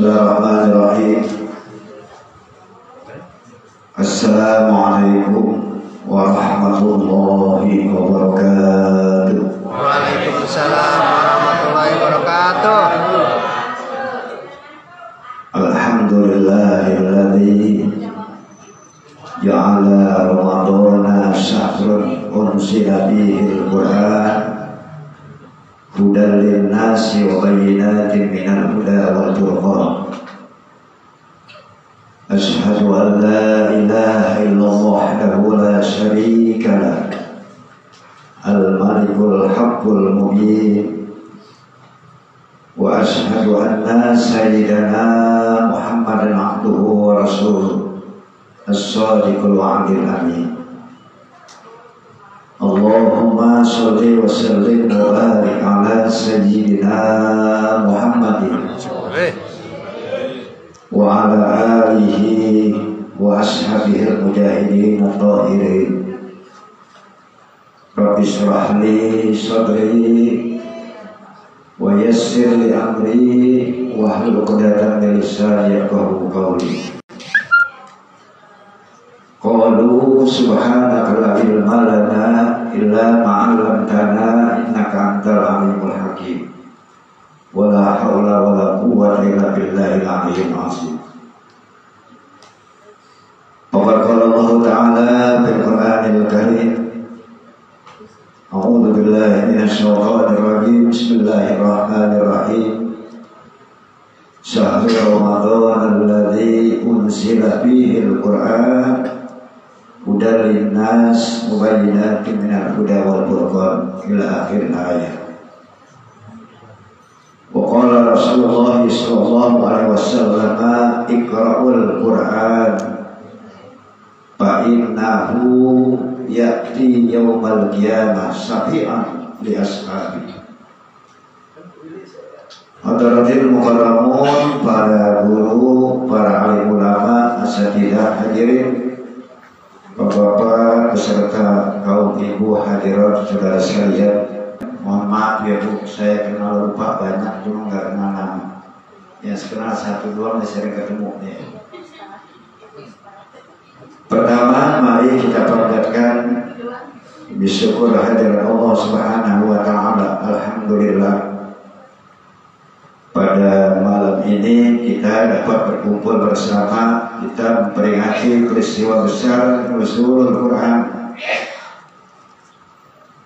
Bismillahirrahmanirrahim. Assalamualaikum warahmatullahi wabarakatuh. Waalaikumsalam warahmatullahi wabarakatuh. Alhamdulillahilladzi ja'ala Ramadana syahrun unzila fihil Qur'an hudan linnasi wa bayyinatin minal huda wal furqan. Asyhadu an la ilaha illallah wahdahu la syarika lah, al-malikul haqqul mubin. Wa asyhadu anna sayyidana Muhammadan abduhu wa rasuluh as-sadiqul wa'dil amin. Allahumma sholli wa sallim wa barik ala sayyidina Muhammadin wa ala alihi wa ashabihi al-mujahidin at-tahirin. Rabbi shrah li sadri wa yassir li amri wahlul 'uqdatam min lisani yafqahu qawli. Qalu subhanaka la ilma lana illa ma 'allamtana innaka antal alimul hakim. Wala haula wala quwwata illa billahil aliyyil azim. Qala Allah Ta'ala fil Qur'anil Karim. A'udzu billahi minasy syaithanir rajim. Bismillahirrahmanirrahim. Syahrul Ramadan alladzi unzila fihil Qur'an hudan linnas wa bayyinatin minal huda wal furqan ila akhir ayat. Wa qala Rasulullah sallallahu alaihi wasallam iqra'ul Qur'an fa innahu ya'ti yaumal qiyamah syafi'an li ashabi. Hadaratil mukarramun, para guru, para alim ulama, asatidzah hadirin, bapak-bapak beserta kaum ibu hadirat saudara sekalian. Mohon maaf ya Bu, saya kenal lupa banyak, cuma nggak kenal nama. Yang kenal satu dua masih sering ketemu ya. Pertama, mari kita panjatkan bersyukur hadirat Allah Subhanahu wa Ta'ala. Alhamdulillah, pada malam ini kita dapat berkumpul bersama, kita memperingati peristiwa besar nuzulul Quran.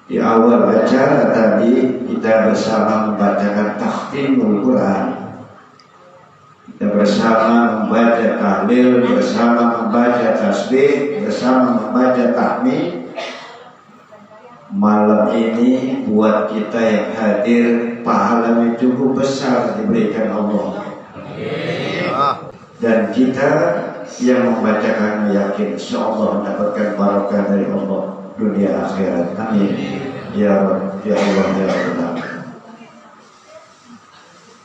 Di awal acara tadi kita bersama membacakan takhtimul Quran, kita bersama membaca tahlil, bersama membaca tasbih, bersama membaca tahmid. Malam ini buat kita yang hadir, pahalanya cukup besar diberikan Allah. Dan kita yang membacakan yakin insyaallah mendapatkan barakah dari Allah dunia akhirat. Amin. Ya Rabb, ya Allah, ya Rabb.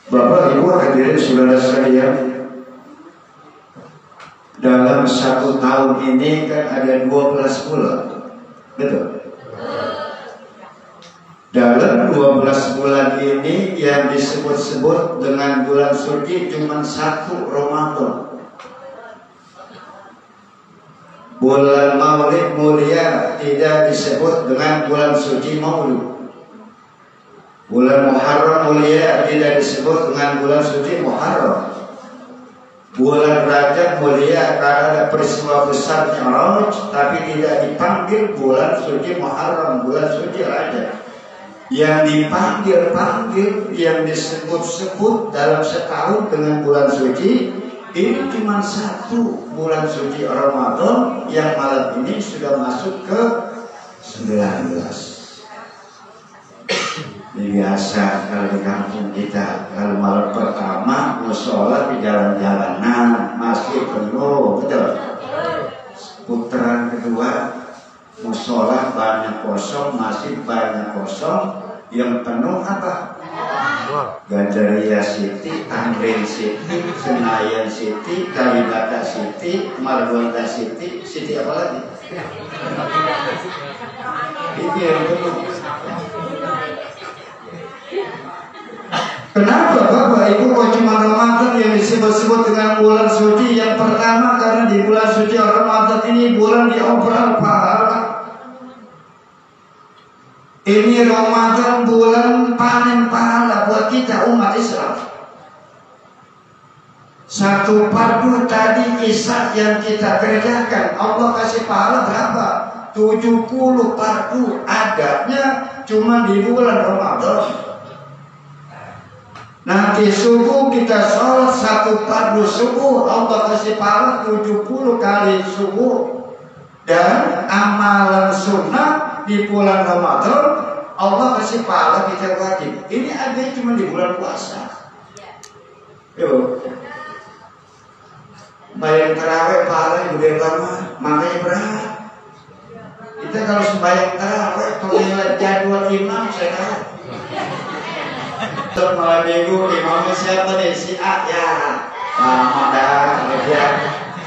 Bapak Ibu hadirin saudara sekalian, dalam satu tahun ini kan ada 12 bulan, betul? Dalam 12 bulan ini yang disebut-sebut dengan bulan suci cuma satu, Ramadan. Bulan Maulid mulia tidak disebut dengan bulan suci Maulid. Bulan Muharram mulia tidak disebut dengan bulan suci Muharram. Bulan Rajab mulia karena ada peristiwa besar Mi'raj, tapi tidak dipanggil bulan suci Muharram, bulan suci Rajab. Yang dipanggil-panggil, yang disebut-sebut dalam setahun dengan bulan suci, ini cuma satu, bulan suci Ramadan, yang malam ini sudah masuk ke 19. Biasa kalau di kampung kita, kalau malam pertama mushola di jalan-jalanan masih penuh, betul? Putaran kedua mushola banyak kosong, masih banyak kosong. Yang penuh apa? Gandaria City, Tamrin City, Senayan City, Kalibata City, Margonda City, City apa lagi? Itu yang penuh. Kenapa Bapak Ibu kok cuma Ramadan yang disebut-sebut dengan bulan suci? Yang pertama karena di bulan suci Ramadan ini bulan diobral pahala. Ini Ramadan bulan panen pahala buat kita umat Islam. Satu fardu tadi Isya yang kita kerjakan, Allah kasih pahala berapa? 70 fardu, adanya cuma di bulan Ramadan. Nanti subuh kita sholat satu fardu subuh, Allah kasih pahala 70 kali subuh. Dan amalan sunnah di bulan Ramadan Allah kasih pahala kita wajib. Ini ada cuma di bulan puasa. Yuk, bayang terawih pahala yang gede banget, makanya berat. Kita kalau sembahyang terawih, kalau lihat jadwal imam saya tahu. Terus malam minggu imamnya siapa nih? Si A ya. Ramadan kemudian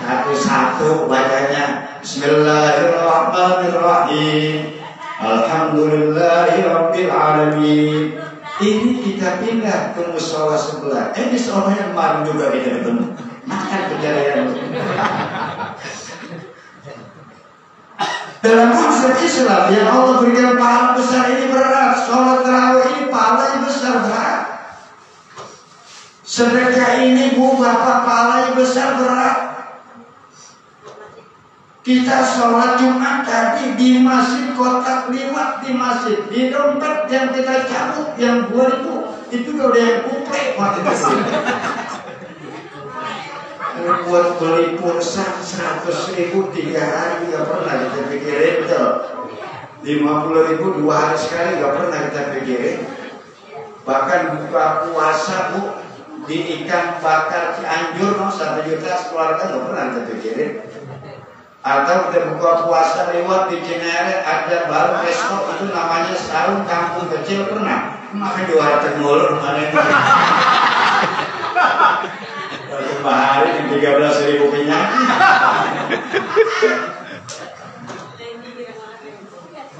satu-satu bacanya Bismillahirrahmanirrahim. Alhamdulillahirabbil alamin. Ini kita pindah ke musola sebelah. Di musola yang baru juga kita ketemu. Makan kejadian. Dalam konsep Islam yang Allah berikan pahala besar ini berat. Sholat tarawih ini pahalanya besar berat. Sedekah ini bu bapak pahalanya besar berat. Kita sholat Jumat tadi di masjid, kotak liwat di masjid, di dompet yang kita cabut yang 2000 itu udah yang kuplek waktu itu. Buat beli pulsa 100.000 3 hari nggak pernah kita pikirin tuh. 50.000 2 hari sekali nggak pernah kita pikirin. Bahkan buka puasa bu di ikan bakar Cianjur 1 juta keluarga nggak pernah kita pikirin. Atau kita buka puasa lewat di Cinere ada baru resto itu namanya Sarung Kampung Kecil pernah. Makan 200 mulu kemarin. Satu hari di 13.000 minyak.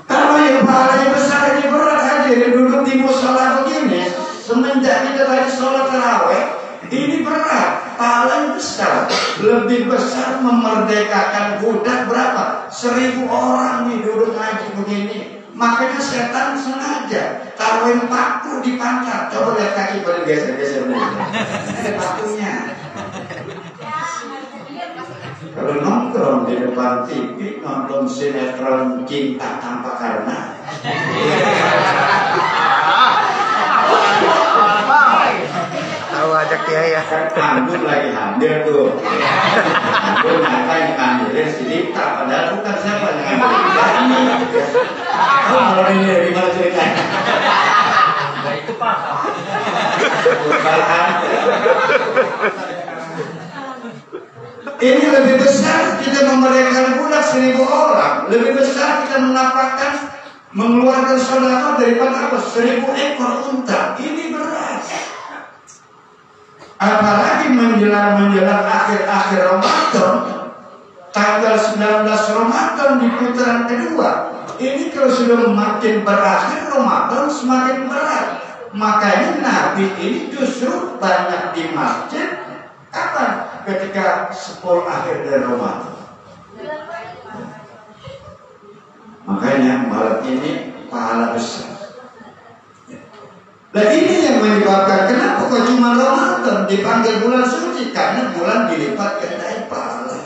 Kalau yang pahalanya besar ini berat hadir duduk di musola begini. Semenjak kita tadi sholat tarawih ini berat, pahalanya besar. Lebih besar memerdekakan budak berapa? 1.000 orang nih duduk ngaji begini. Makanya setan sengaja taruhin paku di pantat. Coba lihat kaki pada geser-geser dulu. Ada pakunya. Kalau nongkrong di depan TV nonton sinetron Cinta Tanpa Karena. Tahu ajak dia ya. Anggun lagi hamil tuh. Anggun nyata yang ngambilin si Dita. Padahal bukan siapa yang ngambilin. Kalau ini gimana ceritanya? Nah itu Pak. Ini lebih besar kita memerdekakan budak 1.000 orang. Lebih besar kita menapakkan mengeluarkan sedekah daripada apa? 1.000 ekor unta. Ini berat. Apalagi menjelang akhir Ramadan, tanggal 19 Ramadan di putaran kedua. Ini kalau sudah makin berakhir Ramadan semakin berat. Makanya Nabi ini justru banyak di masjid. Kapan? Ketika 10 akhir dari Ramadan. Makanya malam ini pahala besar. Nah ini yang menyebabkan kenapa kok cuma Ramadan dipanggil bulan suci? Karena bulan dilipat gandain pahala.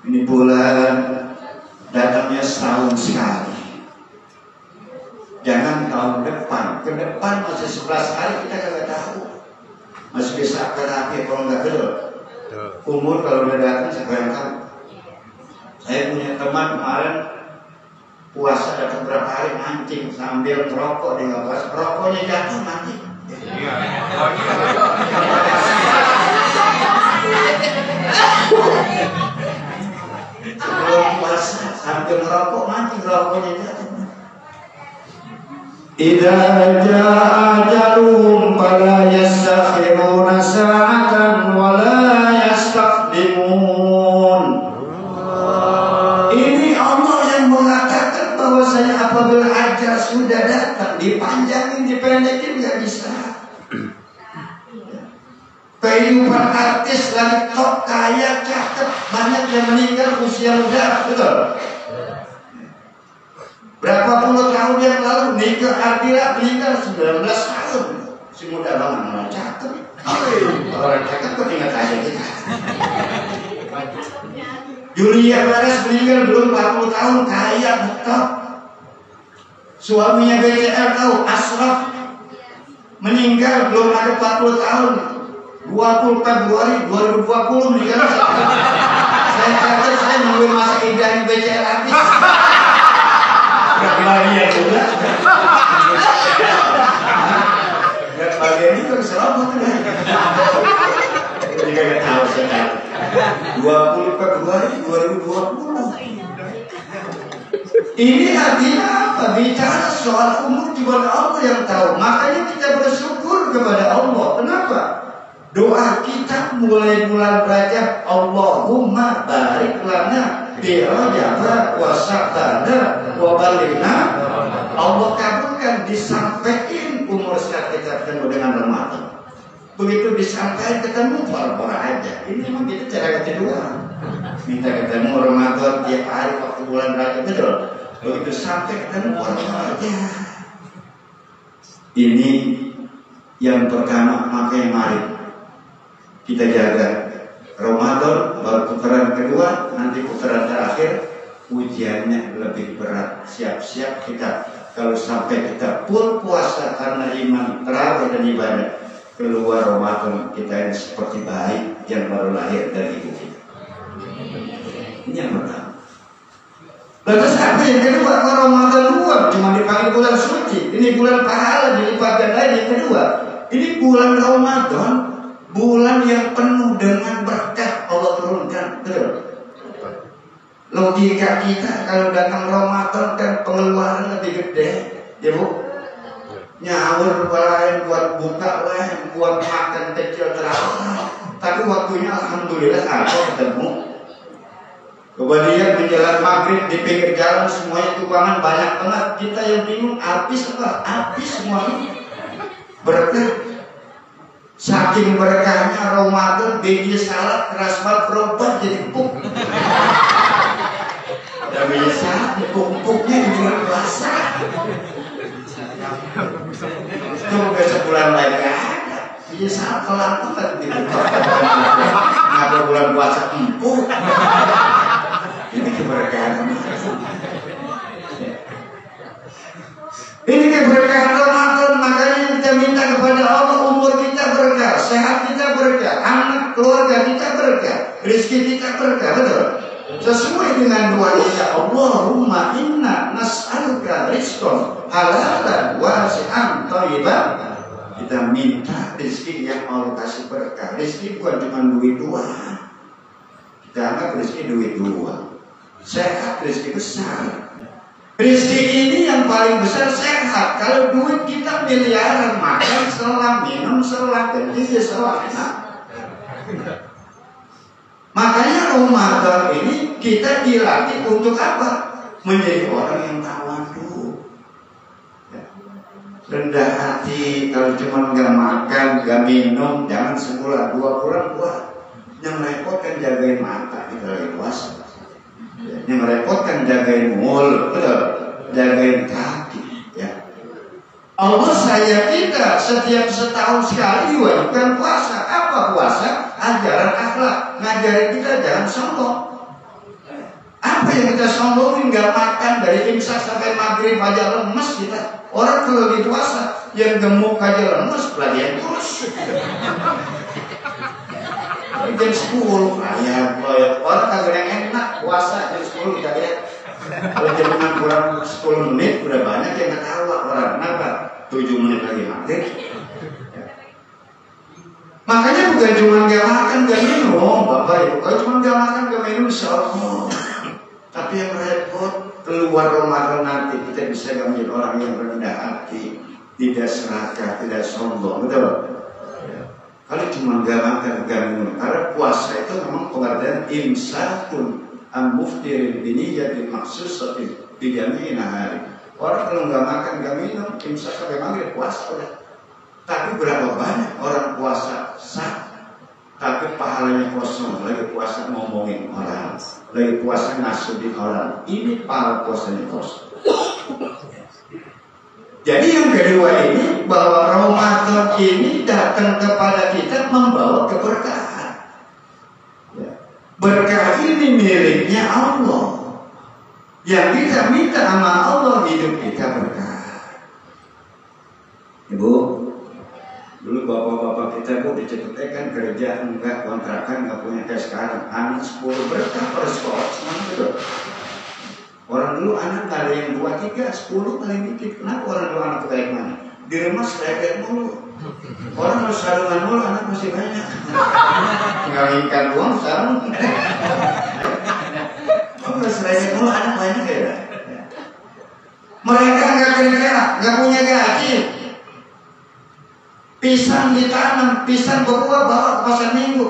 Ini bulan datangnya setahun sekali. Jangan tahun depan. Ke depan masih 11 hari kita kagak tahu. Masih bisa terapi kalau nggak betul. Umur kalau udah datang siapa yang tahu? Saya punya teman kemarin puasa datang berapa hari mancing sambil merokok dia nggak puasa, rokoknya jatuh mati. Sebelum puasa sambil merokok mancing rokoknya jatuh. Idza jaa ajaluhum fala yastakhiruna sa'atan wa la yastaqdimun. Ini Allah yang mengatakan bahwasanya apabila ajal sudah datang dipanjangin dipendekin kehidupan artis lagi top, kaya, cakep, banyak yang meninggal usia muda, betul? Berapa puluh tahun yang lalu nikah Ardila meninggal 19 tahun. Si muda banget, malah cakep. Orang cakep kok ingat aja kita. Julia Perez meninggal belum 40 tahun, kaya, betul. Suaminya BCL tahu, Ashraf meninggal belum ada 40 tahun. 20 Februari 2020 meninggal. Saya kata saya nungguin masa idahnya BCL habis. Gak bahagia juga. Gak bahagia itu keserobot kan. Ini gak tahu saya. 20 Februari 2020. Ini artinya apa? Bicara soal umur cuma Allah yang tahu. Makanya kita bersyukur kepada Allah. Kenapa? Doa kita mulai bulan Rajab, Allahumma barik lana fi Rajab wa Sya'ban wa balighna. Allah kabulkan, disampaikan umur saat kita ketemu dengan Ramadan. Begitu disampaikan ketemu para aja. Ini memang kita cara kedua. Minta ketemu Ramadan tiap hari waktu bulan Rajab, betul. Begitu sampai ketemu para aja. Ini yang pertama, makanya mari kita jaga Ramadan, baru putaran kedua, nanti putaran terakhir ujiannya lebih berat. Siap-siap kita, kalau sampai kita full puasa karena iman, terawih dan ibadah, keluar Ramadan kita yang seperti bayi yang baru lahir dari ibu kita. Ini yang pertama. Lalu apa yang kedua? Kalau Ramadan luar cuma dipanggil bulan suci, ini bulan pahala dilipat ganda. Yang kedua, ini bulan Ramadan, bulan yang penuh dengan berkah Allah turunkan. Betul. Logika kita kalau datang Ramadan kan pengeluaran lebih gede, ya Bu. Nyawur lain, buat buka lain, buat makan kecil terakhir. Tapi waktunya alhamdulillah aku ketemu. Kemudian menjelang maghrib di pinggir jalan semuanya tukangan banyak banget. Kita yang bingung habis apa? Habis semuanya. Berkah. Saking berkahnya Ramadan, biji salad keras banget berobat jadi empuk. Dan biji salad empuk-empuknya di bulan puasa. Itu besok bulan lagi ada. Biji salad kelar banget gitu. Ada bulan puasa empuk. Ini keberkahan. Ini keberkahan Ramadan, makanya kita minta kepada Allah umur kita berkah, sehat kita berkah, anak keluarga kita berkah, rezeki kita berkah, betul? Sesuai dengan doa kita, Allahumma inna nas'aluka rizqan halalan wasi'an thayyiban. Kita minta rezeki yang Allah kasih berkah. Rezeki bukan cuma duit doang. Kita anggap rezeki duit doang. Sehat rezeki besar. Rezeki ini yang paling besar sehat. Kalau duit kita miliaran, makan setelah minum setelah kencing setelah enak. Makanya Ramadan ini kita dilatih untuk apa? Menjadi orang yang tawadu, rendah hati. Kalau cuma nggak makan, nggak minum, jangan sebulan 2 bulan buat. Yang repotkan jagain mata kita lagi puasa. Yang merepotkan jagain mulut, betul, jagain kaki, ya. Allah sayang kita setiap setahun sekali diwajibkan puasa. Apa puasa? Ajaran akhlak, ngajarin kita jangan sombong. Apa yang kita sombongin? Nggak makan dari imsak sampai maghrib aja lemes kita. Orang kalau lagi puasa yang gemuk aja lemes, pelatihan terus. Jam 10 orang kagak yang enak puasa jam 10 kita lihat. Kalau jam kurang 10 menit udah banyak yang nggak tahu orang. Kenapa? 7 menit lagi maghrib. Makanya bukan cuma nggak makan nggak minum, Bapak Ibu. Kalau cuma nggak makan nggak minum, insya Allah. Tapi yang repot keluar Ramadan nanti kita bisa nggak menjadi orang yang rendah hati, tidak serakah, tidak sombong, betul? Kalau cuma gak makan, gak minum. Karena puasa itu memang pengertian imsakun an-muftirin biniyatin maksusatin bijami'in hari. Orang kalau gak makan, gak minum, imsak sampai maghrib puasa udah. Tapi berapa banyak orang puasa sah tapi pahalanya kosong, lagi puasa ngomongin orang, lagi puasa ngasudin orang. Ini pahala puasanya kosong. Jadi yang kedua ini, bahwa Ramadan ini datang kepada kita membawa keberkahan. Berkah ini miliknya Allah. Yang kita minta sama Allah, hidup kita berkah. Ibu, dulu bapak-bapak kita dicepetekan kerja enggak, kontrakan enggak punya kayak sekarang. Anak 10 berkah pada sekolah semua gitu. Orang dulu anak ada yang 2, 3, 10 paling dikit. Kenapa orang dulu anak kayak mana? Di rumah serempet mulu. Orang harus sarungan mulu, anak masih banyak. Tinggal ikan doang sarung. Orang serempet mulu, anak banyak ya. Mereka nggak kerja, nggak punya gaji. Pisang ditanam, pisang berbuah bawa ke pasar minggu.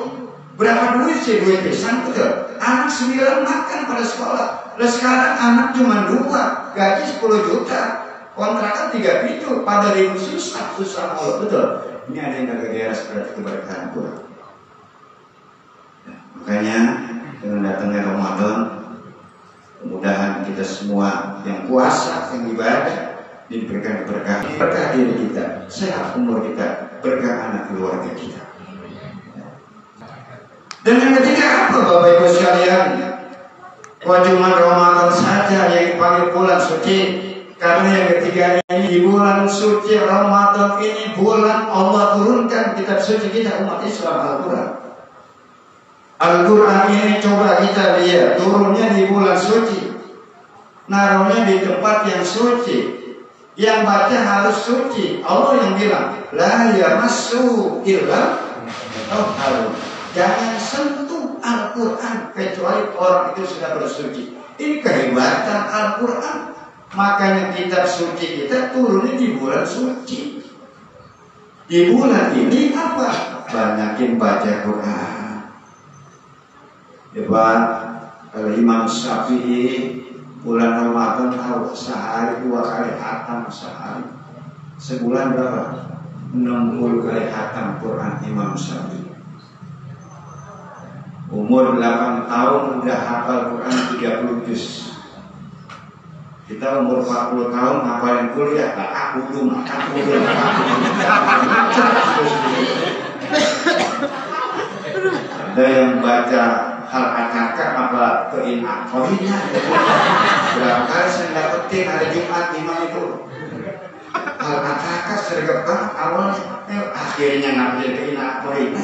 Berapa duit sih duit pisang betul? Anak 9 makan pada sekolah. Lalu sekarang anak cuma 2, gaji 10 juta, kontrakan 3 pintu, pada ribu susah Allah betul. Ini ada yang kagak daerah seperti keberkahan Tuhan. Makanya dengan datangnya Ramadan, mudah-mudahan kita semua yang puasa, yang ibadah, diberikan keberkahan, berkah diri kita, sehat umur kita, berkah anak keluarga kita. Dan yang ketiga apa Bapak Ibu sekalian? Cuma Ramadan saja yang dipanggil bulan suci. Karena yang ketiga ini di bulan suci Ramadan ini bulan Allah turunkan kitab suci kita umat Islam Al-Quran. Al-Quran ini coba kita lihat turunnya di bulan suci, naruhnya di tempat yang suci, yang baca harus suci. Allah yang bilang la yamassu illa tahharun. Jangan sentuh Al-Quran kecuali orang itu sudah bersuci. Ini kehebatan Al-Quran. Makanya kitab suci kita turunnya di bulan suci. Di bulan ini apa? Banyakin baca Quran. Debat kalau Imam Syafi'i bulan Ramadan tahu sehari 2 kali khatam sehari. Sebulan berapa? 60 kali khatam Quran Imam Syafi'i. Umur 8 tahun udah hafal Quran 30 juz. Kita umur 40 tahun ngapalin kuliah, aku belum. Ada yang baca hal akakak apa keinakohnya. Berapa kali saya dapetin hari Jumat imam itu. Hal akakak sergap banget awalnya, akhirnya ngambil keinakohnya.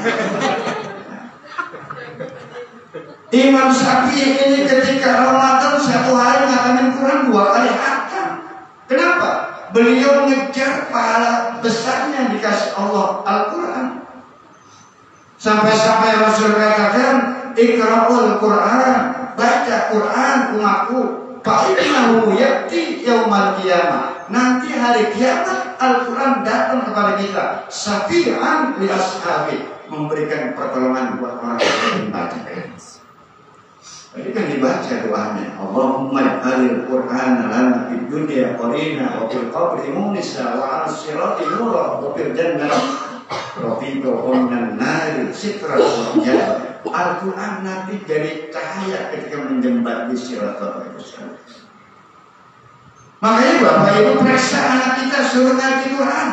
Imam Syafi'i ini ketika Ramadan 1 hari ngatamin Quran 2 kali khatam. Kenapa? Beliau ngejar pahala besarnya dikasih Allah Al-Quran. Sampai-sampai Rasul katakan, Iqra'ul Quran, baca Quran umatku, fa'innahu ya'ti yaumal qiyamah. Nanti hari kiamat Al-Quran datang kepada kita, syafi'an li ashabi, memberikan pertolongan buat orang yang membaca. Jadi kan dibaca doanya, Allahumma ij'alil Qur'ana lana fid dunya qarina wa fil qabri munisa wa 'ala sirati nura wa fil jannati rafiqa wa minan nari sitra wa hijab. Al-Quran nanti jadi cahaya ketika menjembat di siratal mustaqim. Makanya Bapak Ibu periksa anak kita suruh ngaji Quran.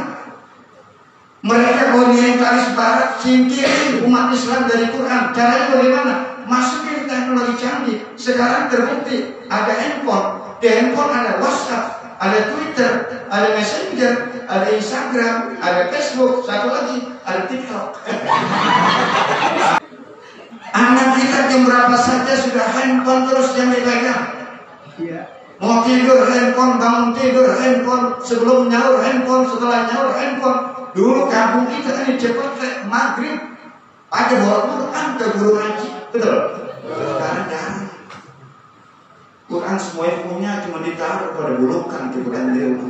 Mereka orientalis barat singkirin umat Islam dari Quran. Caranya bagaimana? Masukin teknologi canggih. Sekarang terbukti ada handphone. Di handphone ada WhatsApp, ada Twitter, ada Messenger, ada Instagram, ada Facebook, satu lagi ada TikTok. Anak kita jam berapa saja sudah handphone terus yang dipegang. Mau tidur handphone, bangun tidur handphone, sebelum nyaur handphone, setelah nyaur handphone. Dulu kampung kita ini cepet maghrib ada bawa Quran ke guru ngaji, betul? Sekarang jangan. Quran semuanya punya, cuma ditaruh pada bulukan di Quran di rumah.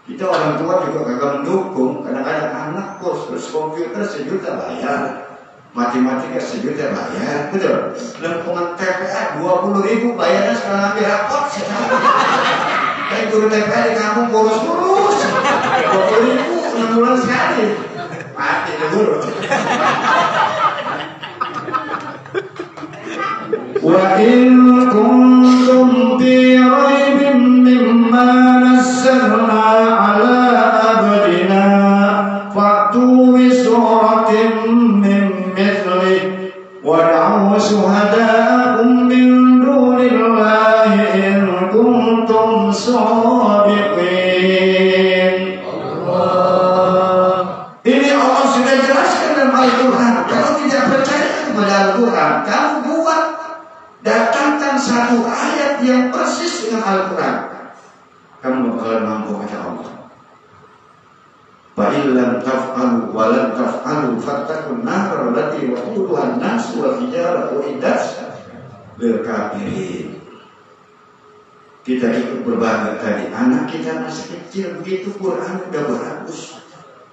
Kita orang tua juga kagak mendukung. Kadang-kadang anak kos terus komputer 1 juta bayar, matematika 1 juta bayar, betul? Lempungan TPA 20.000 bayarnya sekarang ambil rapot. Kayak guru TPA di kampung boros-boros 20.000 6 bulan sekali. Mati guru. Wa in kuntum fi raibin mimma nazzalna ala abdina fa'tu bi suratin min mithlihi wad'u syuhada'akum min dunillahi in kuntum shadiqin. Ini Allah sudah jelaskan dalam Al-Quran. Kalau tidak percaya kepada Al-Quran, kamu buat datangkan satu ayat yang persis dengan Al-Quran, kamu bakalan mampu kata Allah. Fa illam taf'alu wa lam taf'alu fattaqun nar allati waquduha an-nas wal hijaratu uiddat lil kafirin. Kita ikut berbangga tadi, anak kita masih kecil begitu, Quran udah bagus,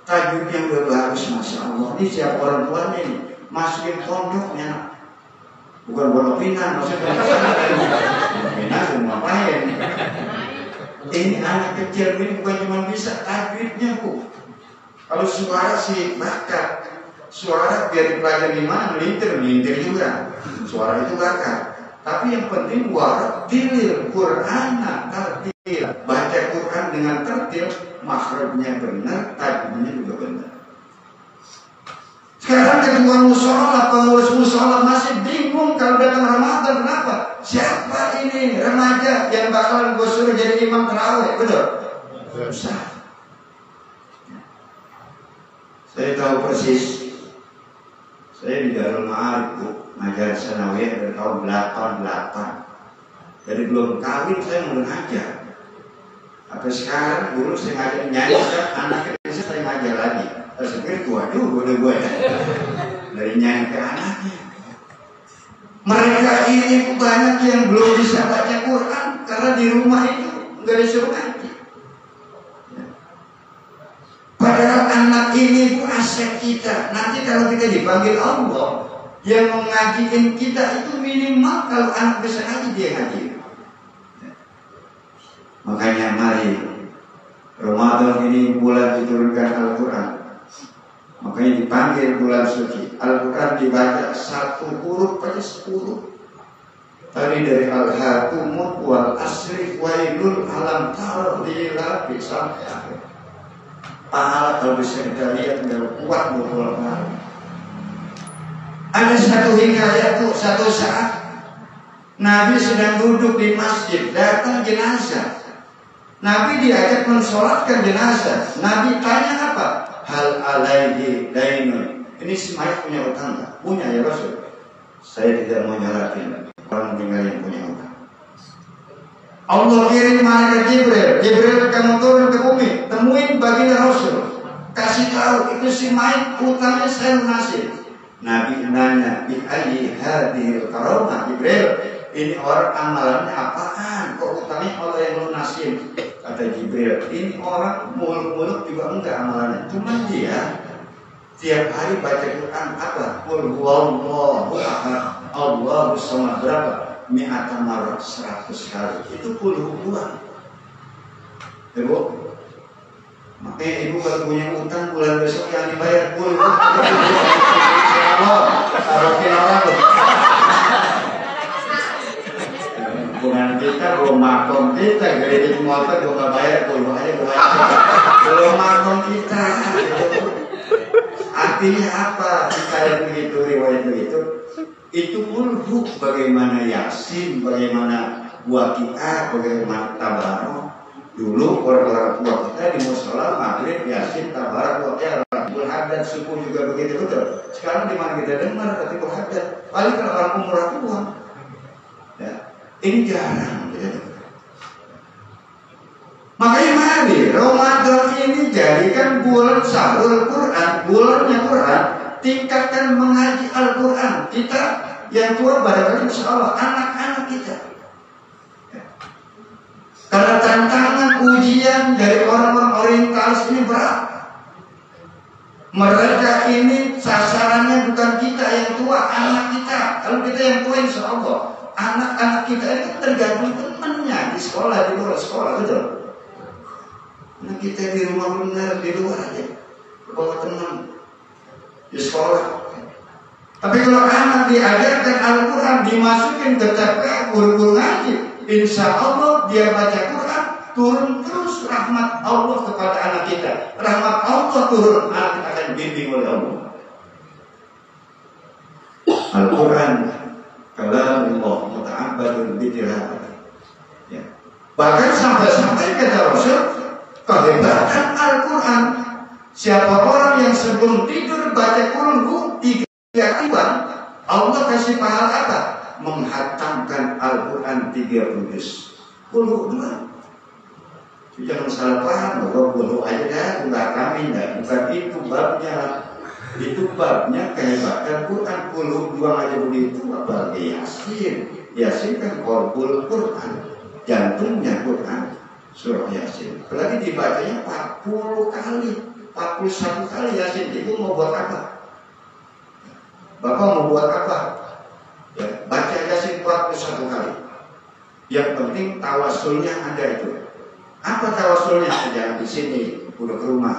tajwidnya udah bagus, masya Allah. Ini siapa orang tuanya ini masukin pondoknya, bukan bola pinang, maksudnya pinang mau ngapain? Ini anak kecil ini bukan cuma bisa tajwidnya, Bu. Kalau suara sih bakat, suara biar dipelajari mana, melintir juga, suara itu bakat. Tapi yang penting warattilil Qur'ana tartil, baca Quran dengan tertil, makhrajnya benar, tajwidnya juga benar. Sekarang ketua mushola, pengurus mushola masih bingung kalau datang Ramadan. Kenapa? Siapa ini remaja yang bakalan gue suruh jadi imam tarawih? Betul? Susah. Saya tahu persis. Saya di Darul Ma'arif, Bu, ngajar sanawiyah dari tahun 88. Dari belum kawin saya mulai ngajar. Sampai sekarang dulu saya ngajar nyanyi, anaknya saya ngajar lagi. Saya pikir waduh, gue dari nyanyi ke anaknya. Mereka ini banyak yang belum bisa baca Quran karena di rumah itu nggak disuruh ngaji. Padahal anak ini itu aset kita. Nanti kalau kita dipanggil Allah, yang mengajikan kita itu minimal kalau anak bisa ngaji dia ngaji. Makanya mari Ramadan ini bulan diturunkan Al-Quran. Makanya dipanggil bulan suci. Al-Quran dibaca satu huruf aja 10. Tadi dari Al-Hakumut wal Asri wailul alam tarlila sampai akhir. Pahala kalau bisa kita lihat nggak kuat betul. Ada satu hikayat tuh, satu saat Nabi sedang duduk di masjid, datang jenazah. Nabi diajak mensolatkan jenazah. Nabi tanya apa? Hal alaihi dainun. Ini si mayat punya utang tak? Punya ya Rasul. Saya tidak mau nyalatin orang meninggal yang punya utang. Allah kirim malaikat Jibril. Jibril kamu turun ke bumi, temuin baginda Rasul, kasih tahu itu si mayat utangnya saya lunasin. Nabi nanya, bi ayyi hadhil karamah? Jibril, ini orang amalannya apaan? Kok utangnya Allah yang lunasin? Kata Jibril, ini orang muluk-muluk juga enggak amalannya, cuma dia tiap hari baca Quran apa? Qul huwallahu ahad, Allahus samad, berapa? Mi'ata marot 100 kali. Itu puluh bulan. Ibu, makanya ibu kalau punya utang bulan besok yang dibayar puluh. Taruhin orang tuh. Bukan kita, belum makom kita, gede motor gue nggak bayar puluh aja gue bayar. Belum makom kita. Artinya apa? Kita yang begitu riwayat begitu. Itu pulhu, bagaimana Yasin, bagaimana Waqi'ah, bagaimana Tabarok. Dulu orang-orang tua kita di musola maghrib Yasin, Tabarok, Waqi'ah, Rabbul Haddad, subuh juga begitu betul. Sekarang di mana kita dengar Rabbul Haddad? Paling kalau orang umrah pulang. Ya, ini jarang. Ya. Makanya mari Ramadan ini jadikan bulan sahur Quran, bulannya Quran. Tingkatkan mengaji Al-Quran. Kita yang tua barangkali insya Allah anak-anak kita. Karena tantangan ujian dari orang-orang orientalis ini berat. Mereka ini sasarannya bukan kita yang tua, anak kita. Kalau kita yang tua insya Allah, anak-anak kita itu tergantung temannya di sekolah, di luar sekolah, betul. Anak kita di rumah benar, di luar aja, bawa teman. di sekolah. Tapi kalau anak diajarkan Al-Quran, dimasukin ke TPA, guru-guru ngaji, insya Allah dia baca Quran, turun terus rahmat Allah kepada anak kita. Rahmat Allah turun, anak kita akan dibimbing oleh Allah. Al-Quran kalamullah muta'abbadun bitilawati. Ya. Bahkan sampai-sampai kata Rasul, kehebatan Al-Quran, siapa orang yang sebelum tidur baca Qul 3 kali, Allah kasih pahala apa? Menghatamkan Al-Quran 30 juz. Qul 2. Jangan salah paham bahwa Qul aja dah, enggak kami dah. Bukan itu babnya. Itu babnya kehebatan Quran. Qul 2 aja begitu, apalagi Yasin. Yasin kan Qul Quran, jantungnya Quran, surah Yasin. Apalagi dibacanya 40 kali, 41 kali Yasin. Itu mau buat apa? Bapak mau buat apa? Ya, baca Yasin 41 kali. Yang penting tawasulnya ada itu. Apa tawasulnya? Jangan di sini, udah ke rumah.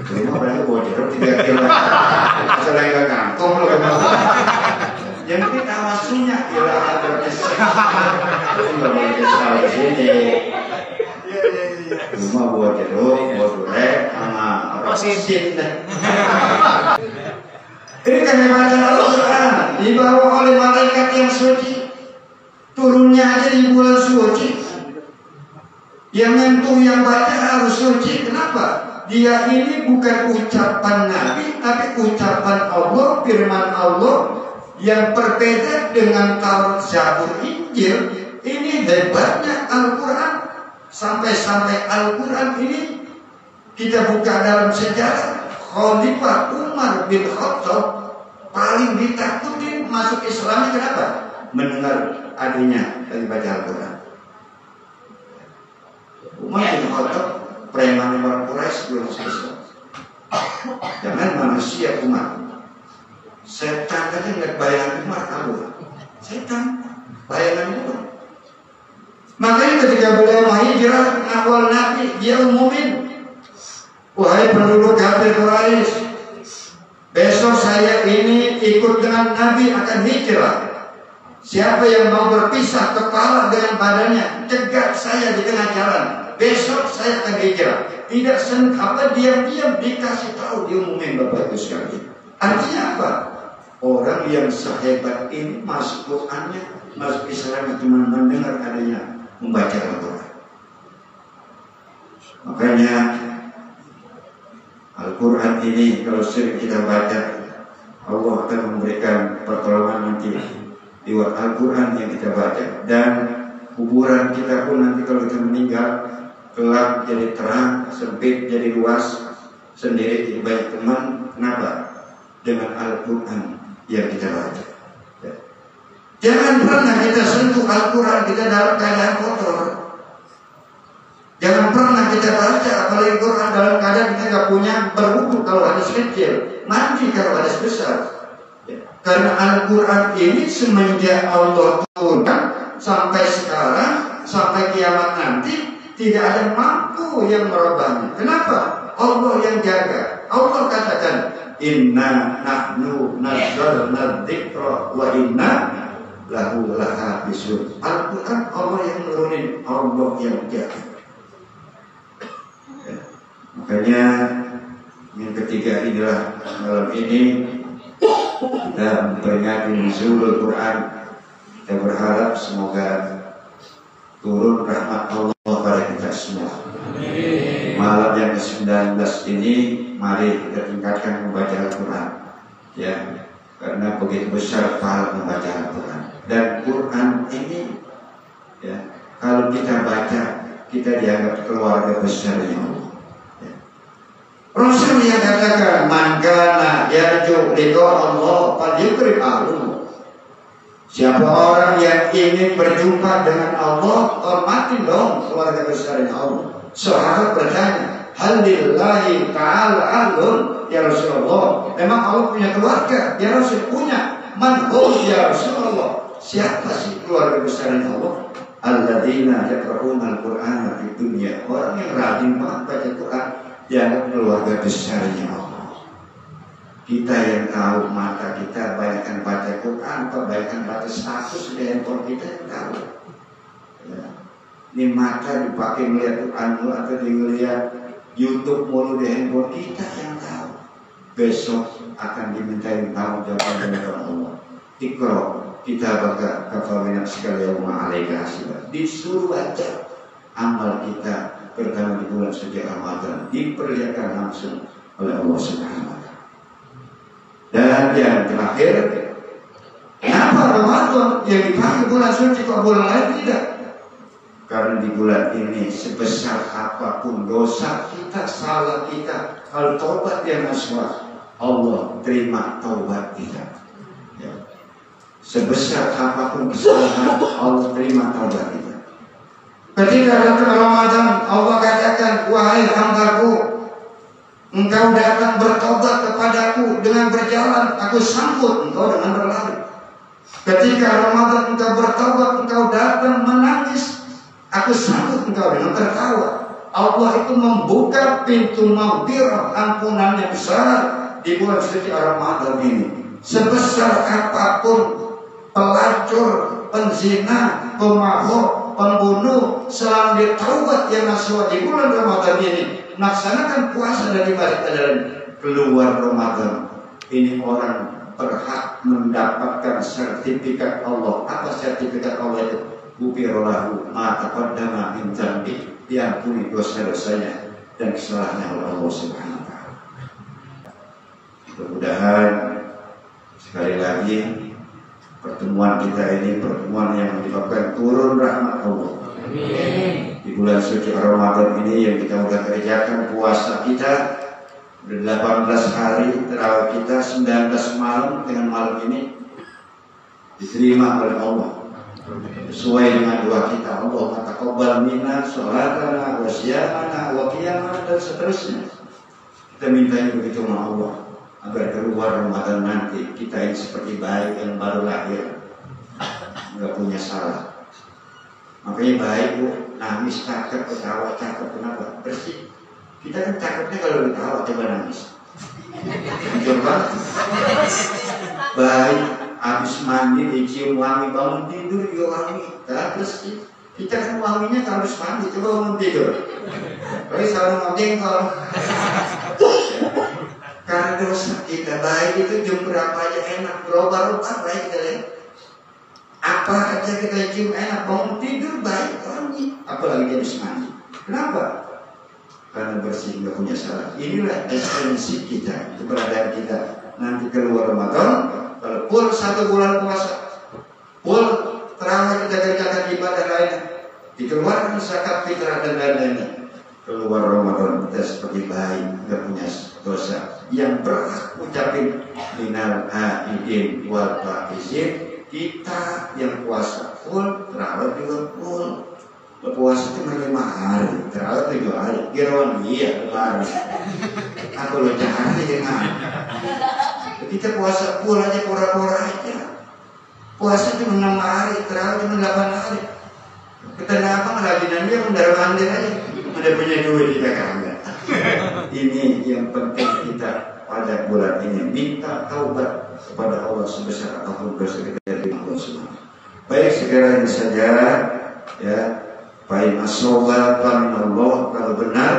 Ke rumah berarti bawa jeruk 3 kilo. Masalah yang kantong lo kemana? Yang penting tawasulnya kira adanya seks. Enggak boleh kesal di sini. Rumah bawa jeruk, bawa durek, sama rosin. Ini kehebatan Al-Quran, dibawa oleh malaikat yang suci, turunnya aja di bulan suci. Yang nyentuh yang baca harus suci. Kenapa? Dia ini bukan ucapan Nabi, tapi ucapan Allah, firman Allah yang berbeda dengan Taurat, Zabur, Injil. Ini hebatnya Al-Quran. Sampai-sampai Al-Quran ini kita buka dalam sejarah. Khalifah Umar bin Khattab paling ditakutin masuk Islam. Kenapa? Mendengar adanya dari baca Al-Quran. Umar bin Khattab preman orang Quraisy belum masuk Islam. Jangan manusia Umar. Setan aja nggak bayangan Umar kabur. Setan bayangan Umar. Makanya ketika beliau hijrah awal Nabi, dia umumin, wahai penduduk kafir Quraisy, besok saya ini ikut dengan Nabi akan hijrah. Siapa yang mau berpisah kepala dengan badannya, cegat saya di tengah jalan. Besok saya akan hijrah. Tidak diam-diam dikasih tahu, diumumin Bapak Ibu sekalian. Artinya apa? Orang yang sehebat ini masuk Qurannya, masuk Islam cuma mendengar adanya membaca Al-Quran. Makanya Al-Quran ini kalau sering kita baca, Allah akan memberikan pertolongan nanti lewat Al-Quran yang kita baca. Dan kuburan kita pun nanti kalau kita meninggal, gelap jadi terang, sempit jadi luas, sendiri jadi banyak teman. Kenapa? Dengan Al-Quran yang kita baca. Jangan pernah kita sentuh Al-Quran kita dalam keadaan kotor. Jangan pernah kita baca apalagi Quran dalam keadaan kita nggak punya berwudu kalau hadis kecil, mandi kalau hadis besar. Karena Al-Quran ini semenjak Allah turunkan sampai sekarang, sampai kiamat nanti, tidak ada mampu yang merubahnya. Kenapa? Allah yang jaga. Allah katakan, Inna nahnu nazzalna dzikra wa inna lahu lahafizun. Al-Quran Allah yang nurunin, Allah yang jaga. Makanya yang ketiga inilah malam ini kita memperingati nuzulul Quran. Kita berharap semoga turun rahmat Allah pada kita semua. Malam yang ke-19 ini mari kita tingkatkan membaca Al-Quran, ya, karena begitu besar pahala membaca Al-Quran. Dan Quran ini, ya, kalau kita baca, kita dianggap keluarga besarnya Allah. Ya. Rasul yang katakan, man kana yarju liqa Allah falyukrim ahluhu. Siapa orang yang ingin berjumpa dengan Allah, hormatin dong keluarga besarnya Allah. Sahabat bertanya, halillahi ta'ala ahlun ya Rasulullah. Memang Allah punya keluarga? Ya Rasul punya. Man hum ya Rasulullah. Siapa sih keluarga besarnya Allah? Alladzina yaqra'una al-Qur'ana fid dunya. Orang yang rajin banget baca Quran, dianggap keluarga besarnya Allah. Kita yang tahu, mata kita banyakkan baca Quran, banyakkan baca status di handphone kita yang tahu. Ya. Ini mata dipakai melihat Quran mulu atau dilihat YouTube mulu di handphone kita yang tahu. Besok akan dimintain tanggung jawab dari Allah. Ikra kita bakal kafaminak sekalian ma'alaika hasibah. Disuruh baca amal kita pertama di bulan suci Ramadan, diperlihatkan langsung oleh Allah Subhanahu wa Ta'ala. Dan yang terakhir, kenapa Ramadan yang dipakai bulan suci kok bulan lain tidak? Karena di bulan ini sebesar apapun dosa kita, salah kita, kalau taubat yang nasuha, Allah terima taubat kita. Ya. Sebesar apapun kesalahan, Allah terima taubat kita. Ketika datang Ramadan, Allah katakan, wahai hambaku, engkau datang bertobat kepadaku dengan berjalan, aku sambut engkau dengan berlari. Ketika Ramadan engkau bertobat, engkau datang menangis, aku sambut engkau dengan tertawa. Allah itu membuka pintu maghfirah, ampunan yang besar di bulan suci Ramadan ini. Sebesar apapun pelacur, penzina, pemabuk, pembunuh, selama dia taubat yang nasuha di bulan Ramadan ini, melaksanakan puasa dari balik adalah keluar Ramadan. Ini orang berhak mendapatkan sertifikat Allah. Apa sertifikat Allah itu? Ghufirallahu ma taqaddama min dzambi, diampuni dosa-dosanya dan kesalahannya oleh Allah Subhanahu wa Ta'ala. Mudah-mudahan sekali lagi pertemuan kita ini pertemuan yang menyebabkan turun rahmat Allah. Amin. Di bulan suci Ramadan ini yang kita sudah kerjakan puasa kita 18 hari, terawih kita 19 malam, dengan malam ini diterima oleh Allah sesuai dengan doa kita. Allah taqabbal minna sholatana wa siyamana wa qiyamana dan seterusnya. Kita minta begitu sama Allah agar keluar Ramadan nanti kita ini seperti bayi yang baru lahir, nggak punya salah. Makanya baik bu, nangis cakep, ketawa cakep, kenapa? Bersih. Kita kan cakepnya kalau ditawa coba nangis. Coba baik, habis mandi dicium wangi, bangun tidur juga wangi, tak bersih. Kita kan wanginya kalau habis mandi, coba bangun tidur. Tapi selalu ngejengkol. Karena dosa kita baik itu jam berapa aja enak, berubah-ubah baik kalian. Apa aja kita cium enak, bangun tidur baik wangi, apalagi habis mandi. Kenapa? Karena bersih, nggak punya salah. Inilah esensi kita, keberadaan kita. Nanti keluar Ramadan, kalau full 1 bulan puasa, full terawih kita kerjakan ibadah lainnya, dikeluarkan zakat fitrah dan lain-lainnya. Keluar Ramadan kita seperti bayi, nggak punya dosa. Yang berhak ucapin minal aidin wal faizin, kita yang puasa full, terawih juga full. Puasa itu 5 hari, terawih 7 hari, kirawan iya 2 hari. Aku lo jangan jangan. Kita puasa full aja, pura-pura aja. Puasa cuma 6 hari, terawih cuma 8 hari. Kita apa ngelajinan dia mendar-mandir aja. Ada punya duit kita kagak. Ini yang penting kita pada bulan ini, minta taubat kepada Allah sebesar apapun dosa kita dari Allah Subhanahu. Baik, segera ini saja ya. Baik as-shawab min Allah, kalau benar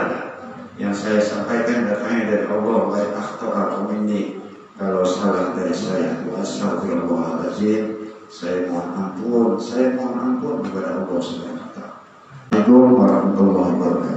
yang saya sampaikan datangnya dari Allah, baik akhta'a minni, kalau salah dari saya, astagfirullahaladzim, saya mohon ampun kepada Allah Subhanahu wa ta'ala. Assalamualaikum warahmatullahi wabarakatuh.